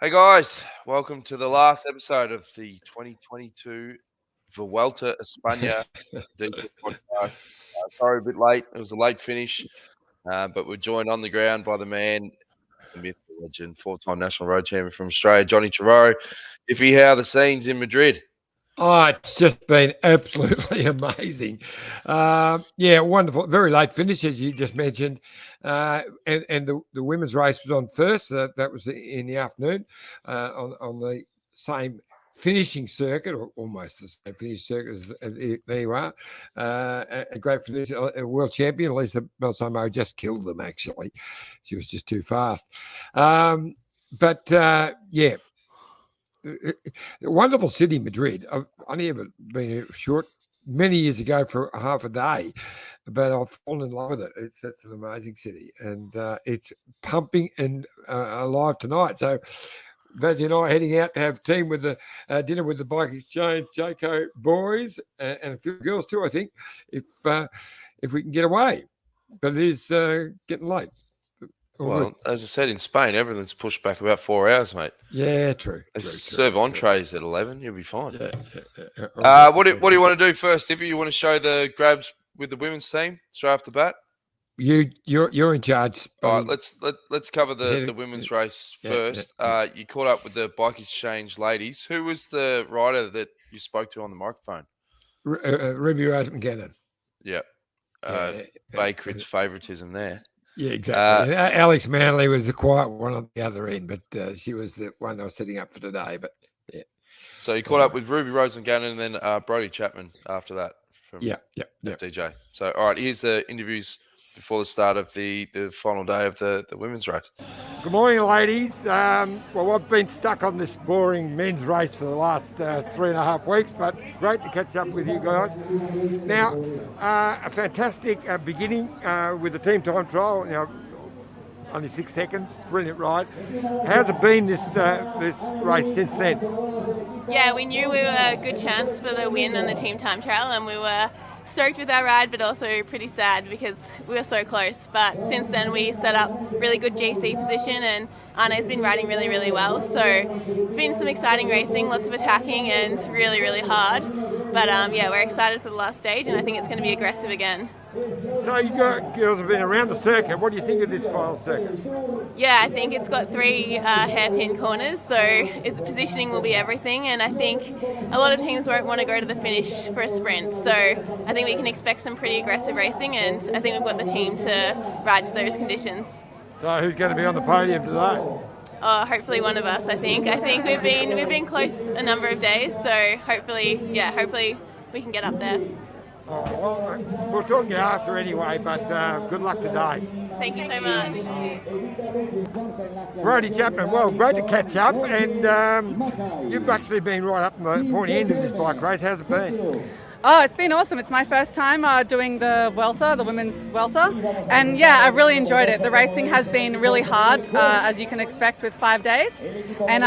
Hey guys, welcome to the last episode of the 2022 Vuelta España Deeper podcast. Sorry, a bit late. It was a late finish, but we're joined on the ground by the man, the myth, the legend, four-time national road champion from Australia, Johnny Trevorrow. Iffy, how are the scenes in Madrid? Oh, it's just been absolutely amazing. Wonderful. Very late finish, as you just mentioned. And the women's race was on first. That was in the afternoon on the same finishing circuit, or almost the same finish circuit as there you are. A great finish. A world champion, Lisa Balsamo, just killed them, actually. She was just too fast. Wonderful city, Madrid. I've only ever been here many years ago for half a day, but I've fallen in love with it. It's an amazing city, and it's pumping and alive tonight. So Vazzy and I are heading out to have dinner with the Bike Exchange Jayco boys and a few girls too, I think, if we can get away. But it is getting late. Well, as I said, in Spain, everything's pushed back about 4 hours, mate. Yeah, true. They serve entrees at 11. You'll be fine. What do you want to do first, Iffy? You want to show the grabs with the women's team straight off the bat? You're in charge. All right, let's cover the women's race first. You caught up with the Bike Exchange ladies. Who was the rider that you spoke to on the microphone? Ruby Rose McGannon. Yeah. Bay Crit's favouritism there. Yeah, exactly. Alex Manley was the quiet one on the other end, but she was the one I was setting up for today. But yeah. So you caught up with Ruby Rose McGannon and then Brodie Chapman after that from FDJ. So, all right, here's the interviews before the start of the final day of the women's race. Good morning, ladies. Well, I've been stuck on this boring men's race for the last 3.5 weeks, but great to catch up with you guys. Now, a fantastic beginning with the team time trial. Now, only 6 seconds, brilliant ride. How's it been this race since then? Yeah, we knew we were a good chance for the win on the team time trial, and we were stoked with our ride, but also pretty sad because we were so close. But since then we set up really good GC position, and Arne's been riding really, really well. So it's been some exciting racing, lots of attacking and really, really hard. But we're excited for the last stage, and I think it's going to be aggressive again. So you girls have been around the circuit. What do you think of this final circuit? Yeah, I think it's got 3 hairpin corners, so the positioning will be everything, and I think a lot of teams won't want to go to the finish for a sprint, so I think we can expect some pretty aggressive racing, and I think we've got the team to ride to those conditions. So who's going to be on the podium today? Oh, hopefully one of us, I think. I think we've been close a number of days, so hopefully we can get up there. Oh, well, we'll talk to you after anyway, but good luck today. Thank you so much. Brodie Chapman, well, great to catch up, and you've actually been right up in the pointy end of this bike race. How's it been? Oh, it's been awesome. It's my first time doing the Vuelta, the women's Vuelta. And yeah, I've really enjoyed it. The racing has been really hard, as you can expect with 5 days. And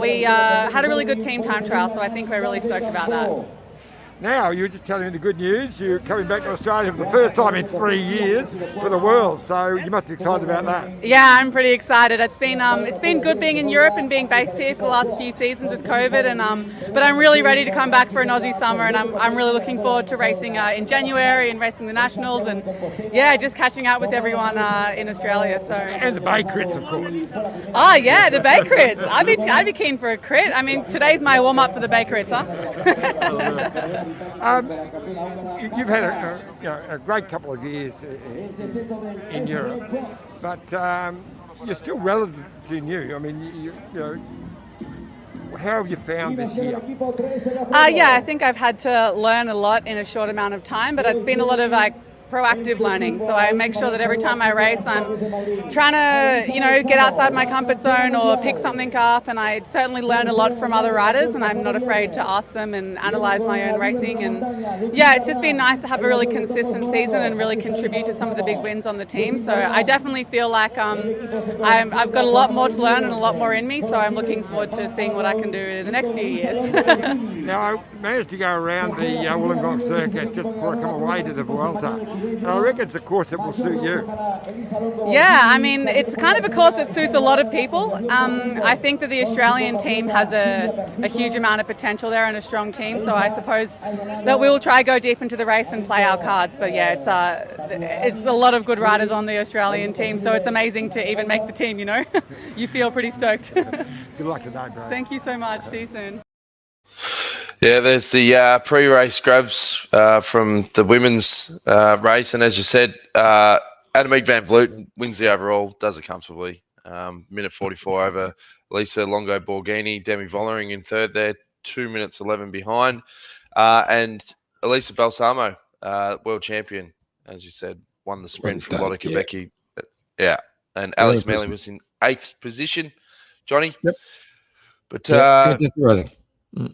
we had a really good team time trial, so I think we're really stoked about that. Now, you were just telling me the good news. You're coming back to Australia for the first time in 3 years for the World, so you must be excited about that. Yeah, I'm pretty excited. It's been good being in Europe and being based here for the last few seasons with COVID, and but I'm really ready to come back for an Aussie summer, and I'm really looking forward to racing in January and racing the Nationals, and yeah, just catching up with everyone in Australia. So and the Bay Crits, of course. Oh yeah, the Bay Crits. I'd be keen for a crit. I mean, today's my warm up for the Bay Crits, huh? You've had a great couple of years in Europe, but you're still relatively new. I mean, how have you found this year? I think I've had to learn a lot in a short amount of time, but it's been a lot of proactive learning. So I make sure that every time I race, I'm trying to, get outside my comfort zone or pick something up. And I certainly learn a lot from other riders, and I'm not afraid to ask them and analyze my own racing. And yeah, it's just been nice to have a really consistent season and really contribute to some of the big wins on the team. So I definitely feel like I've got a lot more to learn and a lot more in me. So I'm looking forward to seeing what I can do in the next few years. Now, I managed to go around the Wollongong circuit just before I come away to the Vuelta. And I reckon it's a course that will suit you. Yeah, I mean, it's kind of a course that suits a lot of people. I think that the Australian team has a huge amount of potential there and a strong team, so I suppose that we'll try go deep into the race and play our cards. But yeah, it's a lot of good riders on the Australian team, so it's amazing to even make the team, you know. You feel pretty stoked. Good luck today, bro. Thank you so much. See you soon. Yeah, there's the pre-race grabs from the women's race, and as you said, Annemiek van Vleuten wins the overall, does it comfortably. Minute 44 over Lisa Longo Borghini, Demi Vollering in third there, 2 minutes 11 behind, and Elisa Balsamo, world champion, as you said, won the sprint from Lotte Kopecky. Yeah, and Alex Manley was in 8th position. Johnny, yep. But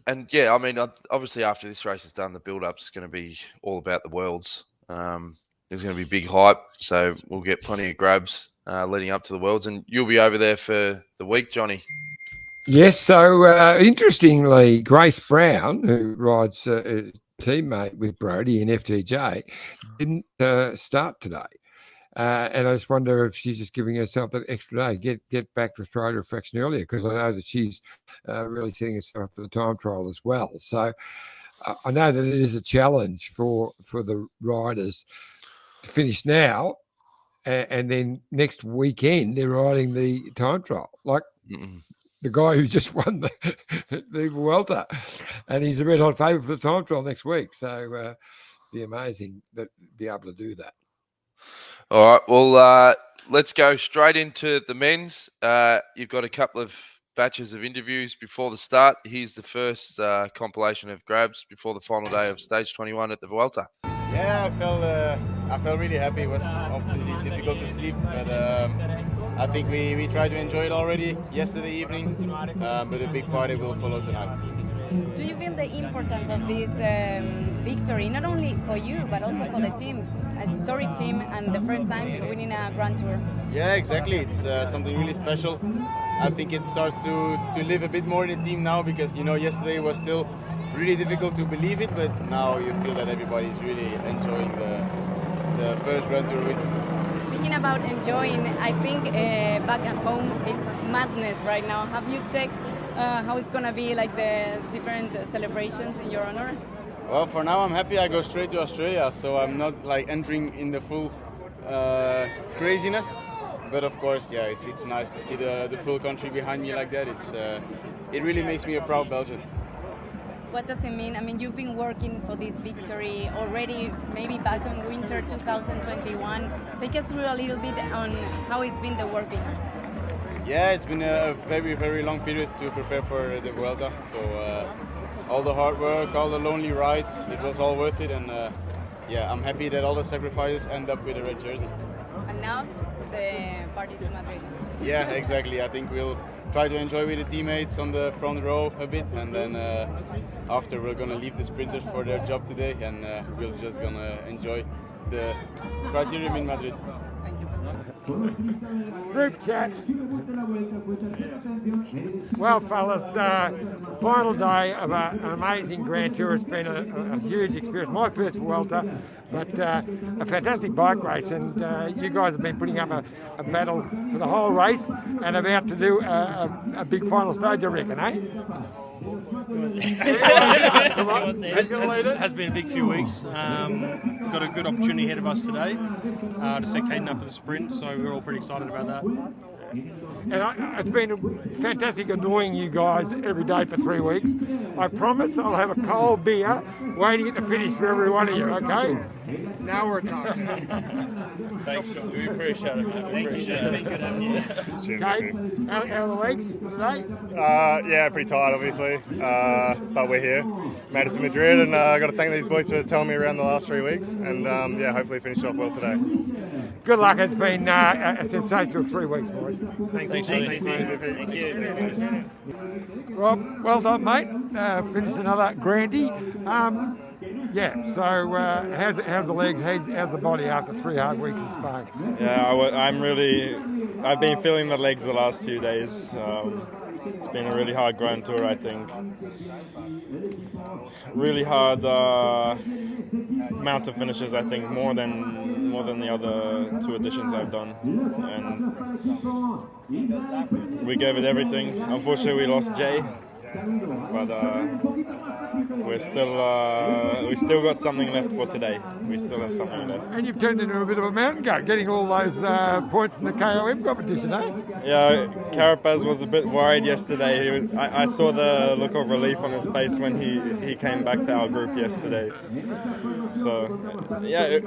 and yeah, I mean, obviously after this race is done, the build-up's going to be all about the Worlds. There's going to be big hype, so we'll get plenty of grabs leading up to the Worlds, and you'll be over there for the week, Johnny. Yes, so interestingly, Grace Brown, who rides a teammate with Brody in FTJ, didn't start today. And I just wonder if she's just giving herself that extra day, get back to Australia a fraction earlier, because I know that she's really setting herself up for the time trial as well. So I know that it is a challenge for the riders to finish now, and then next weekend they're riding the time trial. Like the guy who just won the Vuelta, and he's a red hot favourite for the time trial next week. So be amazing that be able to do that. All right, well, let's go straight into the men's. You've got a couple of batches of interviews before the start. Here's the first compilation of grabs before the final day of stage 21 at the Vuelta. Yeah, I felt really happy. It was obviously difficult to sleep, but I think we tried to enjoy it already yesterday evening, but a big party will follow tonight. Do you feel the importance of this victory, not only for you, but also for the team, a historic team, and the first time winning a Grand Tour? Yeah, exactly. It's something really special. I think it starts to live a bit more in the team now, because, you know, yesterday was still really difficult to believe it, but now you feel that everybody's really enjoying the first Grand Tour win. Speaking about enjoying, I think back at home it's madness right now. Have you checked how it's gonna be, like the different celebrations in your honor? Well, for now I'm happy I go straight to Australia, so I'm not like entering in the full craziness. But of course, yeah, it's nice to see the full country behind me like that. It really makes me a proud Belgian. What does it mean? I mean, you've been working for this victory already, maybe back in winter 2021. Take us through a little bit on how it's been the working. Yeah, it's been a very, very long period to prepare for the Vuelta. So all the hard work, all the lonely rides, it was all worth it. And yeah, I'm happy that all the sacrifices end up with a red jersey. And now the party to Madrid. Yeah, exactly. I think we'll try to enjoy with the teammates on the front row a bit, and then after we're gonna leave the sprinters for their job today, and we're just gonna enjoy the criterium in Madrid. Group chat. Well, fellas, final day of an amazing Grand Tour. It's been a huge experience. My first Vuelta, but a fantastic bike race. And you guys have been putting up a battle for the whole race and about to do a big final stage, I reckon, eh? It has been a big few weeks. We've got a good opportunity ahead of us today to set Caden up for the sprint, so we're all pretty excited about that. And it's been fantastic annoying you guys every day for 3 weeks. I promise I'll have a cold beer waiting at the finish for every one of you, okay? Now we're talking. Thanks, Sean. We appreciate it, mate. We appreciate it. It's been good having you. Okay, how are the legs today? Yeah, pretty tired, obviously, but we're here. Made it to Madrid, and I've got to thank these boys for telling me around the last 3 weeks, and yeah, hopefully finish off well today. Good luck. It's been a sensational 3 weeks, boys. Thanks, Thank you. Rob, well done, mate. Finished another Grandie. Yeah, so how's the legs, how's the body after 3 hard weeks in Spain? Yeah, I've been feeling the legs the last few days. It's been a really hard Grand Tour, I think. Really hard amount of finishes, I think, more than the other 2 editions I've done, and we gave it everything. Unfortunately, we lost Jay, but we still got something left for today. We still have something left. And you've turned into a bit of a mountain goat, getting all those points in the KOM competition, eh? Yeah, Carapaz was a bit worried yesterday. I saw the look of relief on his face when he came back to our group yesterday. So, yeah,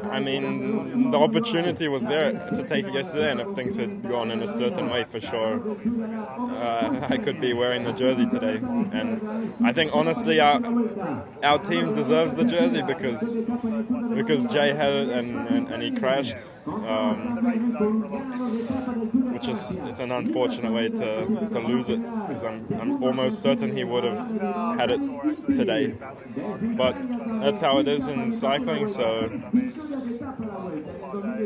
I mean, the opportunity was there to take it yesterday, and if things had gone in a certain way, for sure, I could be wearing the jersey today. And I think, honestly, our team deserves the jersey because Jay had it and he crashed, which it's an unfortunate way to lose it, because I'm almost certain he would have had it today. But that's how it is in cycling, so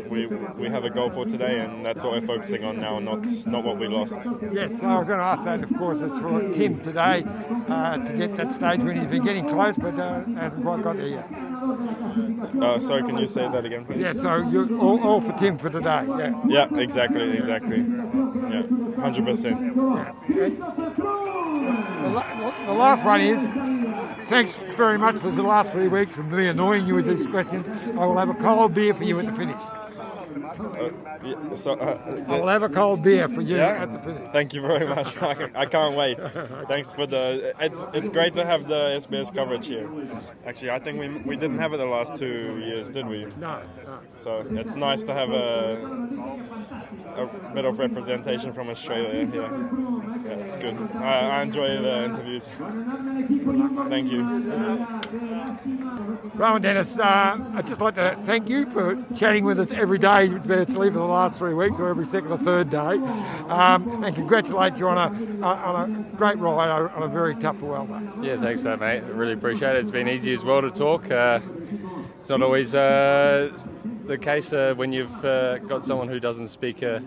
we have a goal for today, and that's what we're focusing on now, not what we lost. Yes, I was going to ask that. Of course, it's for Tim today to get that stage when he's been getting close, but hasn't quite got there yet. Sorry, can you say that again, please? Yeah, so you're all for Tim for today. Yeah, exactly. Yeah, 100%. The last one is, thanks very much for the last 3 weeks for me annoying you with these questions. I will have a cold beer for you at the finish. I will have a cold beer for you at the finish. Thank you very much. I can't wait. Thanks for it's great to have the SBS coverage here. Actually, I think we didn't have it the last 2 years, did we? No. So it's nice to have a bit of representation from Australia here. Yeah, it's good. I enjoy the interviews. Thank you. Rowan Dennis, I'd just like to thank you for chatting with us every day virtually for the last 3 weeks, or every second or third day, and congratulate you on a great ride on a very tough Vuelta. Yeah, thanks for that, mate. I really appreciate it. It's been easy as well to talk. It's not always the case when you've got someone who doesn't speak a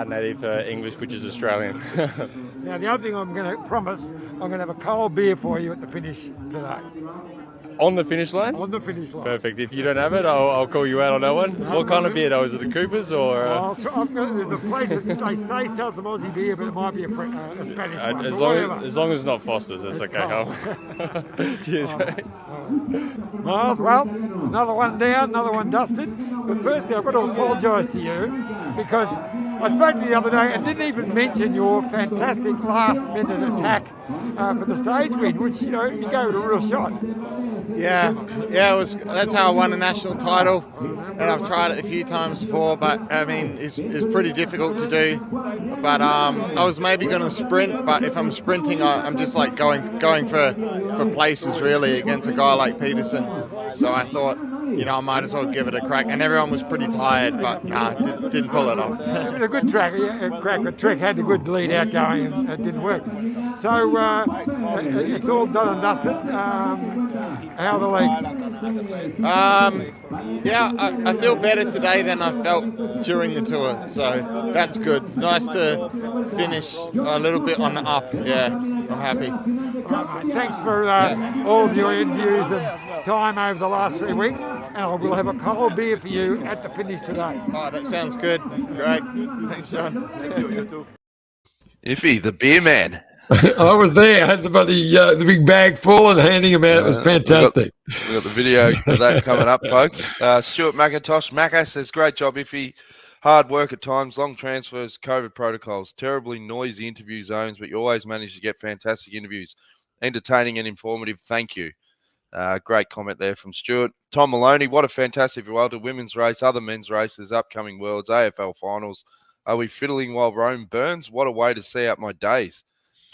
native English, which is Australian. Now, the other thing I'm going to promise, I'm going to have a cold beer for you at the finish today. On the finish line? On the finish line. Perfect. If you don't have it, I'll call you out on that one. What kind of beer though? Is it a Cooper's or? There's a place that they say sells some Aussie beer, but it might be a Spanish one. As long as it's not Foster's, that's okay. Cheers, mate. Miles, well, another one down, another one dusted. But firstly, I've got to apologise to you because I spoke to you the other day and didn't even mention your fantastic last-minute attack for the stage win, which, you gave it a real shot. Yeah, that's how I won a national title, and I've tried it a few times before, but I mean, it's pretty difficult to do. But I was maybe going to sprint, but if I'm sprinting, I'm just like going for places really against a guy like Peterson. So I thought, I might as well give it a crack. And everyone was pretty tired, but didn't pull it off. It was a good track, but Trek had a good lead out going and it didn't work. So it's all done and dusted. How are the legs? I feel better today than I felt during the tour, so that's good. It's nice to finish a little bit on the up. Yeah, I'm happy. Right, mate. Thanks for all of your interviews and time over the last 3 weeks, and I will have a cold beer for you at the finish today. Oh, that sounds good. Great. Thanks, Sean. Iffy, the beer man. I was there. I had the big bag full and handing him out. It was fantastic. We got the video of that coming up, folks. Stuart McIntosh. Macca says, great job, Iffy. Hard work at times, long transfers, COVID protocols, terribly noisy interview zones, but you always manage to get fantastic interviews. Entertaining and informative. Thank you. Great comment there from Stuart. Tom Maloney, what a fantastic Vuelta women's race, other men's races, upcoming Worlds, AFL finals. Are we fiddling while Rome burns? What a way to see out my days.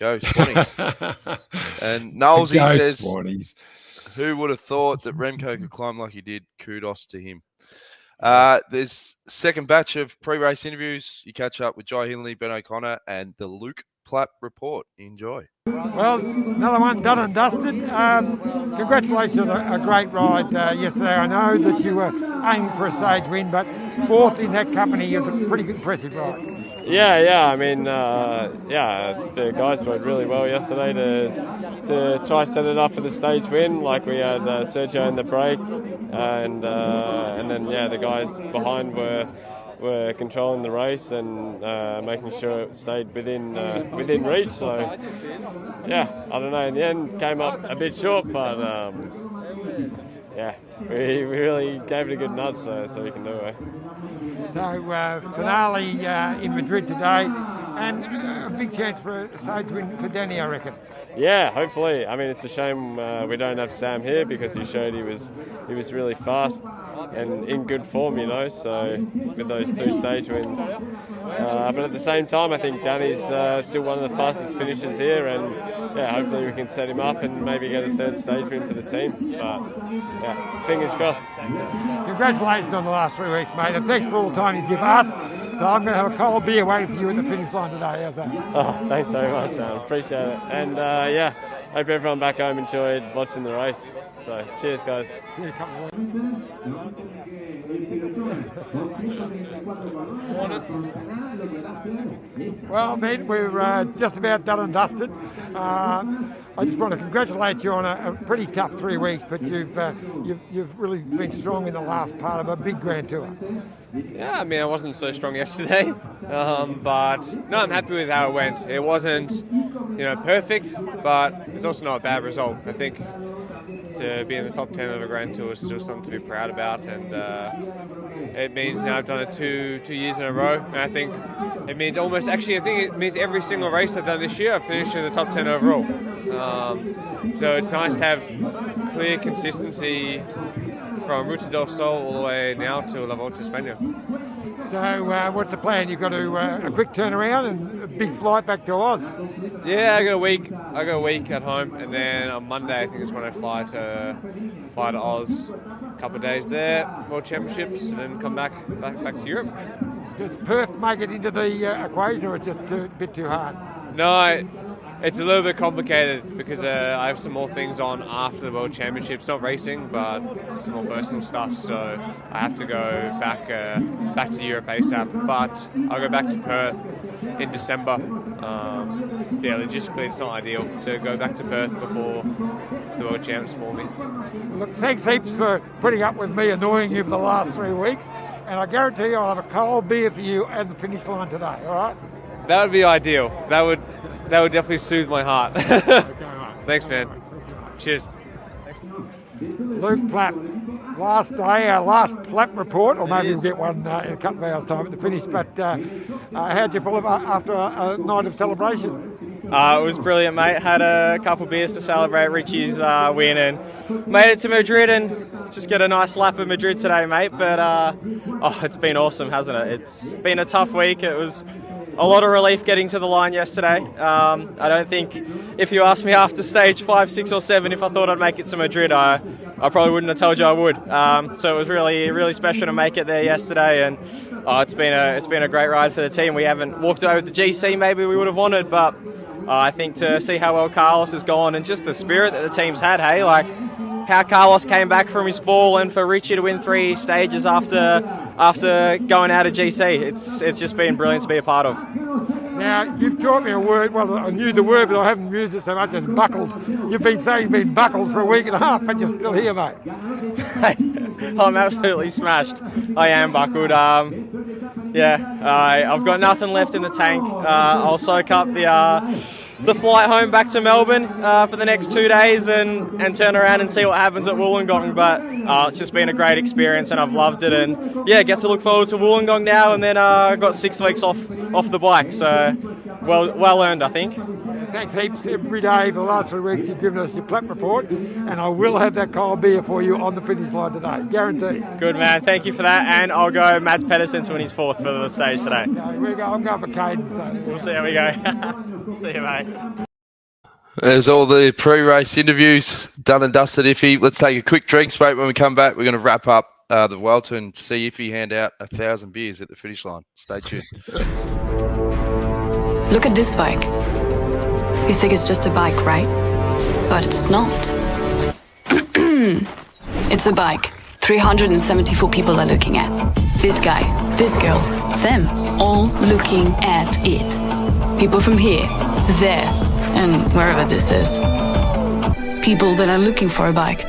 Go Swannies. And Knowlesy says, Swannies. Who would have thought that Remco could climb like he did? Kudos to him. There's second batch of pre-race interviews. You catch up with Jai Hindley, Ben O'Connor, and the Luke Platt report. Enjoy. Well, another one done and dusted. Congratulations on a great ride yesterday. I know that you were aiming for a stage win, but fourth in that company is a pretty impressive ride. Yeah. I mean, the guys worked really well yesterday to try set it up for the stage win. Like we had Sergio in the break, and then the guys behind were controlling the race and making sure it stayed within reach. So I don't know. In the end, came up a bit short, but we really gave it a good nudge, so we can do it. So finale in Madrid today, and a big chance for a stage win for Danny, I reckon. Yeah, hopefully. I mean, it's a shame we don't have Sam here because he showed he was really fast and in good form, so with those 2 stage wins. But at the same time, I think Danny's still one of the fastest finishers here, and hopefully we can set him up and maybe get a 3rd stage win for the team. But fingers crossed. Congratulations on the last 3 weeks, mate, and thanks for all the time you give us. So I'm going to have a cold beer waiting for you at the finish line today. How's that? Oh, thanks very much, Sam. Appreciate it. And hope everyone back home enjoyed watching the race. So cheers, guys. See you in a couple of weeks. Well, mate, we're just about done and dusted. I just want to congratulate you on a pretty tough 3 weeks, but you've really been strong in the last part of a big Grand Tour. Yeah, I mean, I wasn't so strong yesterday, but no, I'm happy with how it went. It wasn't, perfect, but it's also not a bad result. I think to be in the top 10 of the Grand Tour is still something to be proud about, and it means now I've done it two years in a row, and I think it means it means every single race I've done this year I've finished in the top 10 overall. So it's nice to have clear consistency from Ruta del Sol all the way now to La Vuelta a España. So what's the plan? You've got a quick turnaround and a big flight back to Oz. Yeah, I got a week at home, and then on Monday I think is when I fly to Oz. A couple of days there, World Championships, and then come back to Europe. Does Perth make it into the equation, or it's just a bit too hard? No, it's a little bit complicated because I have some more things on after the World Championships, not racing, but some more personal stuff. So I have to go back to Europe ASAP. But I'll go back to Perth in December. Logistically, it's not ideal to go back to Perth before the World Champs for me. Look, thanks heaps for putting up with me annoying you for the last 3 weeks, and I guarantee you I'll have a cold beer for you at the finish line today. All right? That would be ideal. That would definitely soothe my heart. Thanks, man. Cheers. Luke Plapp, last day, our last Plapp report, or maybe we'll get one in a couple of hours' time at the finish. But how'd you pull it after a night of celebration? It was brilliant, mate. Had a couple beers to celebrate Richie's win and made it to Madrid and just get a nice lap of Madrid today, mate. But it's been awesome, hasn't it? It's been a tough week. It was a lot of relief getting to the line yesterday. I don't think if you asked me after stage 5, 6 or 7 if I thought I'd make it to Madrid, I probably wouldn't have told you I would. So it was really, really special to make it there yesterday, and it's been a great ride for the team. We haven't walked away with the GC maybe we would have wanted, but I think to see how well Carlos has gone and just the spirit that the team's had, hey, like how Carlos came back from his fall and for Richie to win 3 stages after going out of GC. It's just been brilliant to be a part of. Now, you've taught me a word, well, I knew the word, but I haven't used it so much as buckled. You've been saying you've been buckled for a week and a half, but you're still here, mate. I'm absolutely smashed. I am buckled. I've got nothing left in the tank. I'll soak up the flight home back to Melbourne for the next 2 days and turn around and see what happens at Wollongong. But it's just been a great experience and I've loved it. And get to look forward to Wollongong now, and then I've got 6 weeks off the bike. So well earned, I think. Thanks heaps every day for the last 3 weeks. You've given us your Plapp report, and I will have that cold beer for you on the finish line today, guaranteed. Good, man. Thank you for that. And I'll go Mads Pedersen to win his 4th for the stage today. I'm going for Caden. So. We'll see how we go. See you, mate. There's all the pre-race interviews done and dusted, Iffy. Let's take a quick drink break. When we come back, we're going to wrap up the Vuelta and see Iffy hand out 1,000 beers at the finish line. Stay tuned. Look at this bike. You think it's just a bike, right? But it's not. It's a bike 374 people are looking at. This guy, this girl, them. all looking at it. People from here, there, and wherever this is. People that are looking for a bike.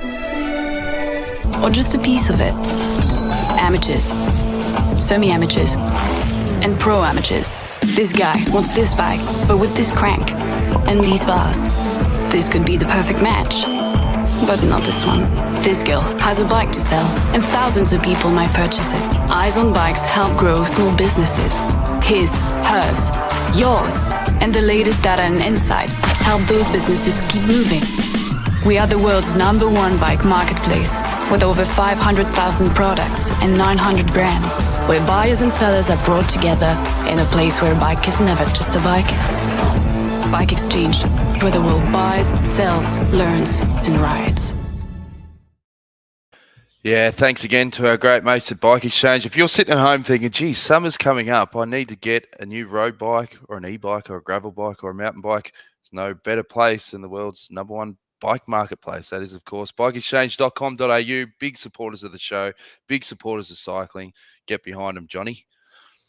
Or just a piece of it. Amateurs, semi-amateurs, and pro-amateurs. This guy wants this bike, but with this crank and these bars. This could be the perfect match. But not this one. This girl has a bike to sell, and thousands of people might purchase it. Eyes on Bikes help grow small businesses. His, hers, yours, and the latest data and insights help those businesses keep moving. We are the world's #1 bike marketplace, with over 500,000 products and 900 brands, where buyers and sellers are brought together in a place where a bike is never just a bike. Bike Exchange, where the world buys, sells, learns, and rides. Yeah, thanks again to our great mates at Bike Exchange. If you're sitting at home thinking, geez, summer's coming up, I need to get a new road bike or an e-bike or a gravel bike or a mountain bike, there's no better place than the world's #1 bike marketplace. That is, of course, bikeexchange.com.au. Big supporters of the show, big supporters of cycling. Get behind them, Johnny.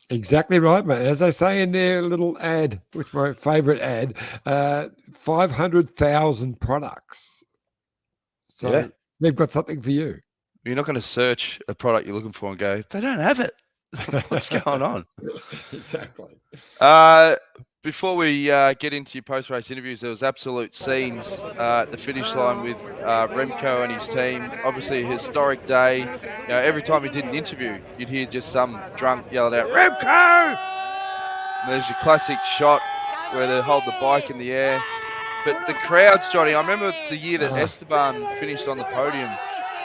Exactly right, mate. As they say in their little ad, which my favourite ad, 500,000 products. So Yeah. they've got something for you. You're not going to search a product you're looking for and go, they don't have it. What's going on? Exactly. Before we get into your post-race interviews, there was absolute scenes at the finish line with Remco and his team. Obviously, a historic day. You know, every time he did an interview, you'd hear just some drunk yelling out, Remco! And there's your classic shot where they hold the bike in the air. But the crowds, Johnny, I remember the year that Esteban finished on the podium,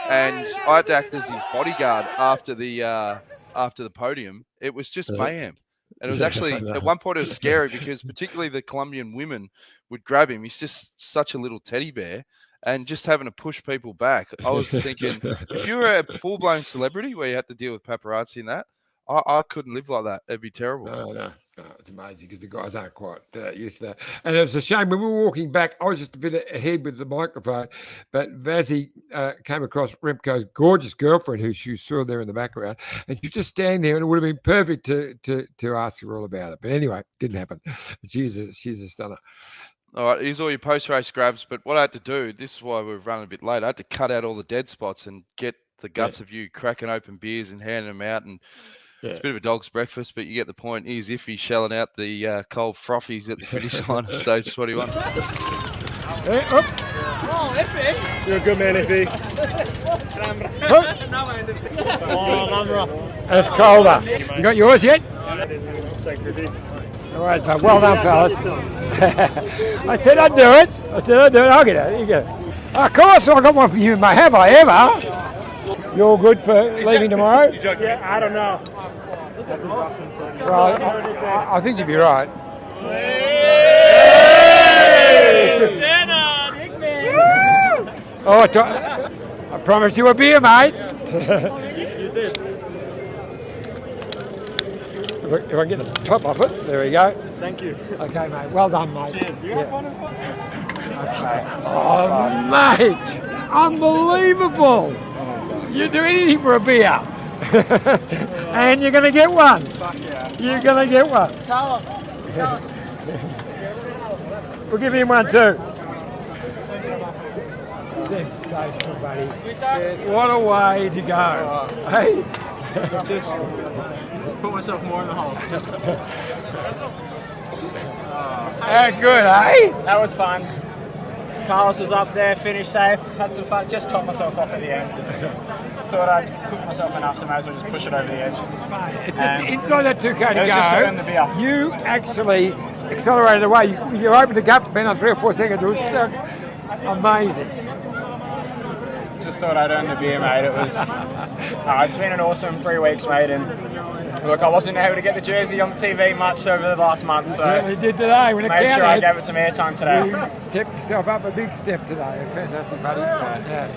and I had to act as his bodyguard after the podium. It was just mayhem. And it was actually, at one point, it was scary because particularly the Colombian women would grab him. He's just such a little teddy bear, and just having to push people back. I was thinking, if you were a full-blown celebrity where you had to deal with paparazzi and that, I couldn't live like that. It'd be terrible. No, it's amazing because the guys aren't quite used to that. And it was a shame when we were walking back. I was just a bit ahead with the microphone, but Vazzy came across Remco's gorgeous girlfriend, who she saw there in the background, and she was just standing there, and it would have been perfect to ask her all about it. But anyway, didn't happen. She's a stunner. All right, here's all your post-race grabs. But what I had to do, this is why we've run a bit late, I had to cut out all the dead spots and get the guts of you cracking open beers and handing them out. And it's a bit of a dog's breakfast, but you get the point. Here's Iffy shelling out the cold frothies at the finish line of stage 21. Hey, up. Oh, Iffy. You're a good man, Iffy. It's colder. You got yours yet? Thanks, Iffy. All right, so well done, fellas. I said I'd do it. I'll get it. You get it. Of course, I got one for you, mate. Have I ever? You're all good for leaving tomorrow? Yeah, I don't know. Well, I think you'd be right. Oh, I promised you a beer, mate. You did. If I get the top off it, there we go. Thank you. Okay, mate. Well done, mate. Cheers. You have fun as well? Okay. Oh, mate. Unbelievable. You do anything for a beer. And you're going to get one. You're going to get one. Carlos. We'll give him one too. Sensational, buddy. Cheers. What a way to go. Hey? Just put myself more in the hole. Good, eh? That was fun. Carlos was up there, finished safe, had some fun, just topped myself off at the end. Just thought I'd cook myself enough, so might as well just push it over the edge. Inside that 2K to it was just around the beer. you actually accelerated away. You opened the gap, been on 3 or 4 seconds. It was amazing. Just thought I'd earn the beer, mate. It was. It's been an awesome 3 weeks, mate, and look, I wasn't able to get the jersey on the TV much over the last month, so certainly did today. When it made sure I counted, gave it some airtime today. You stepped yourself up a big step today. Fantastic, buddy. Yeah.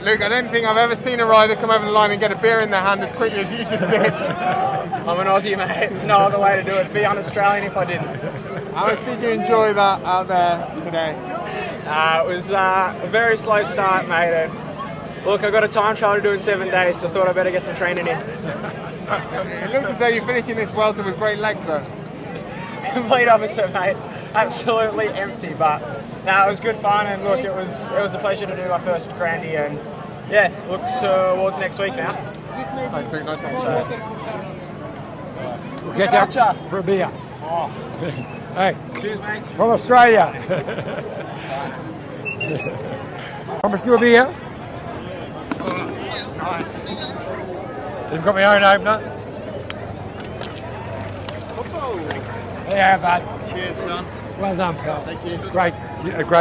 Luke, I don't think I've ever seen a rider come over the line and get a beer in their hand as quickly as you just did. I'm an Aussie, mate. There's no other way to do it. Be un-Australian if I didn't. How much did you enjoy that out there today? It was a very slow start, mate. And look, I got a time trial to do in 7 days, so I thought I better get some training in. It looks as though you're finishing this Vuelta with great legs, though. Complete opposite, mate. Absolutely empty, but no, it was good fun, and look, it was a pleasure to do my first Grandy, and yeah, look towards next week now. Nice, Luke. Nice. We'll catch up for a beer. Oh. Hey, Cheers, mate. from Australia. Promise you a beer. Nice. You've got my own opener. Yeah, bud. Cheers, Sean. Well done, pal. Thank you. Great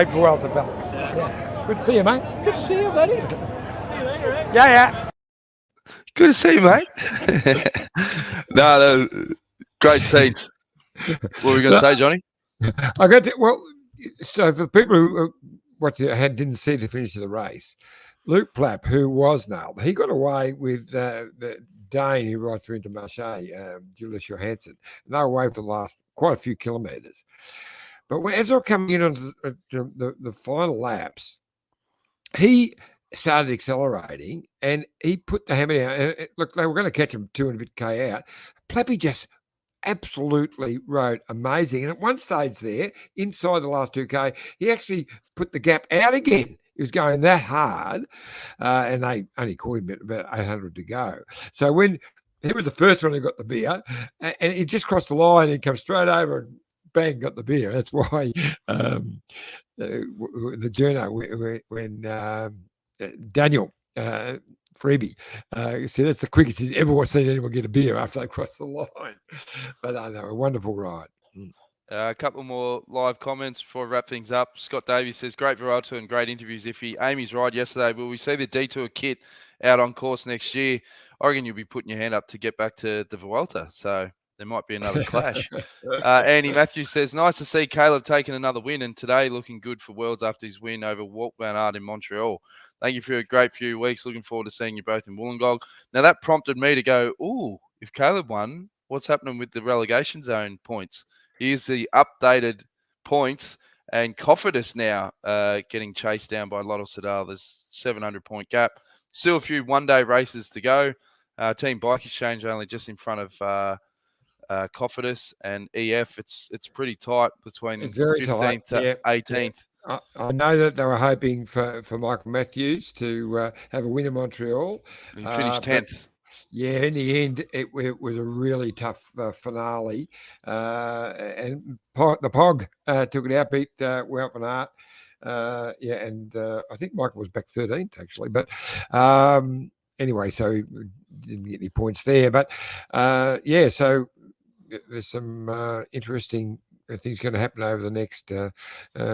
Vuelta, pal. Yeah. Good to see you, mate. Good to see you, buddy. See you later, eh? Yeah. Good to see you, mate. No, great scenes. What were we going to say, Johnny? I got well. So for people who didn't see the finish of the race, Luke Plapp, who was nailed, he got away with the Dane who rode through into Marseille, Julius Johansson, and they were away for the last quite a few kilometres. But as they were coming in on the final laps, he started accelerating and he put the hammer down. And look, they were going to catch him 2 and a bit K out. Plappy just absolutely rode amazing. And at one stage there, inside the last 2K, he actually put the gap out again. He was going that hard, and they only caught him at about 800 to go. So when he was the first one who got the beer, and he just crossed the line and he come straight over and bang, got the beer. That's why the journo, when Daniel Freebie said that's the quickest he's ever seen anyone get a beer after they cross the line. But I know, a wonderful ride. A couple more live comments before we wrap things up. Scott Davies says, great Vuelta and great interviews, Iffy. Amy's ride yesterday. Will we see the Detour kit out on course next year? I reckon you'll be putting your hand up to get back to the Vuelta. So there might be another clash. Andy Matthews says, nice to see Caleb taking another win and today looking good for Worlds after his win over Walt Van Aert in Montreal. Thank you for a great few weeks. Looking forward to seeing you both in Wollongong. Now that prompted me to go, ooh, if Caleb won, what's happening with the relegation zone points? Here's the updated points, and Cofidis now getting chased down by Lotto Soudal. There's 700-point gap. Still a few one-day races to go. Team Bike Exchange only just in front of Cofidis and EF. It's pretty tight between 15th to 18th. Yeah. I know that they were hoping for Michael Matthews to have a win in Montreal. He finished 10th. Yeah, in the end, it was a really tough finale. And the Pog took it out, beat Wout van Aert. And I think Michael was back 13th, actually. But anyway, so he didn't get any points there. But so there's some interesting things going to happen over the next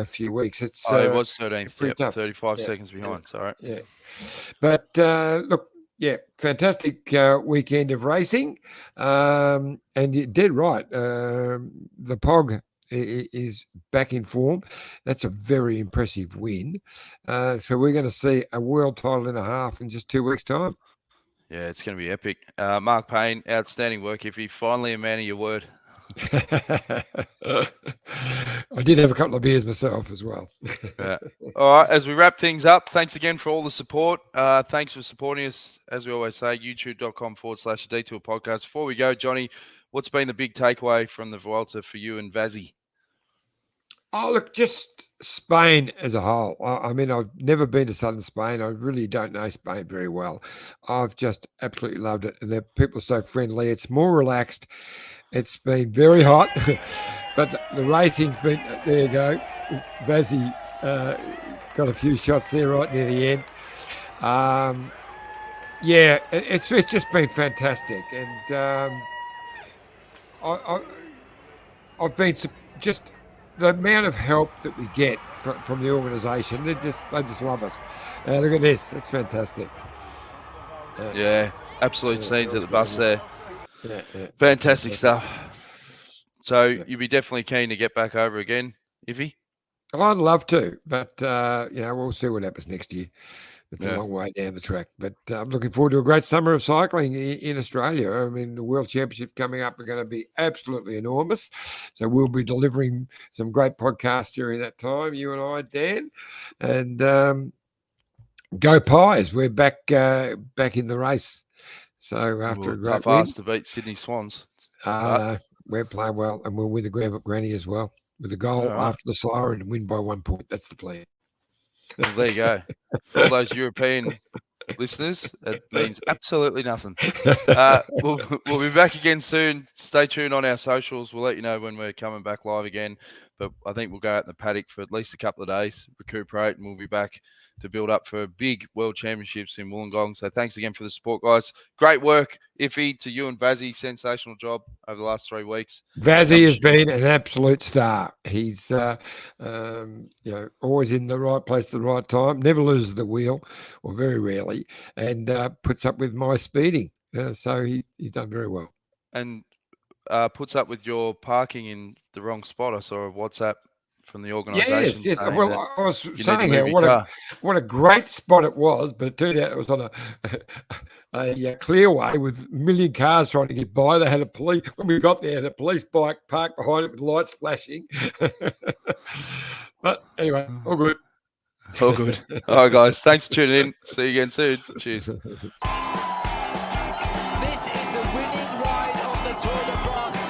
few weeks. It was 13th, pretty tough. 35 seconds behind. Sorry. Yeah. But look, yeah, fantastic weekend of racing. And you're dead right. The Pog is back in form. That's a very impressive win. So we're going to see a world title and a half in just 2 weeks' time. Yeah, it's going to be epic. Mark Payne, outstanding work. If you finally a man of your word. I did have a couple of beers myself as well. Yeah. All right, as we wrap things up, thanks again for all the support. Thanks for supporting us, as we always say, youtube.com/Detour podcast. Before we go, Johnny, what's been the big takeaway from the Vuelta for you and Vazzy? Oh, look, just Spain as a whole. I mean, I've never been to southern Spain. I really don't know Spain very well. I've just absolutely loved it. The people are so friendly. It's more relaxed. It's been very hot, but the racing's been, there you go. Vazzy got a few shots there right near the end. It's just been fantastic. And I've been just... the amount of help that we get from the organisation, they just love us. Look at this. That's fantastic. Absolute scenes at the bus there. Yeah. Fantastic stuff. So you'd be definitely keen to get back over again, Iffy? I'd love to, but, we'll see what happens next year. It's a long way down the track. But I'm looking forward to a great summer of cycling in Australia. I mean, the World Championship coming up are going to be absolutely enormous. So we'll be delivering some great podcasts during that time, you and I, Dan. And go Pies. We're back in the race. So after a great tough win, ask to beat Sydney Swans. no, we're playing well, and we'll win the Granny as well with a goal All right. after the siren and win by 1 point. That's the plan. Well, there you go. For all those European listeners, it means absolutely nothing. We'll be back again soon. Stay tuned on our socials. We'll let you know when we're coming back live again. But I think we'll go out in the paddock for at least a couple of days, recuperate, and we'll be back to build up for big World Championships in Wollongong. So thanks again for the support, guys. Great work, Iffy, to you and Vazzy. Sensational job over the last 3 weeks. Vazzy has been an absolute star. He's always in the right place at the right time, never loses the wheel, or very rarely, and puts up with my speeding. So he's done very well. And puts up with your parking in the wrong spot. I saw a WhatsApp from the organisation. Yes. Saying Well, that I was you saying need to move your car. what a great spot it was, but it turned out it was on a clearway with a million cars trying to get by. They had a police when we got there. The police bike parked behind it with lights flashing. But anyway, all good. All good. All right, guys. Thanks for tuning in. See you again soon. Cheers. This is the winning ride of the Tour de France.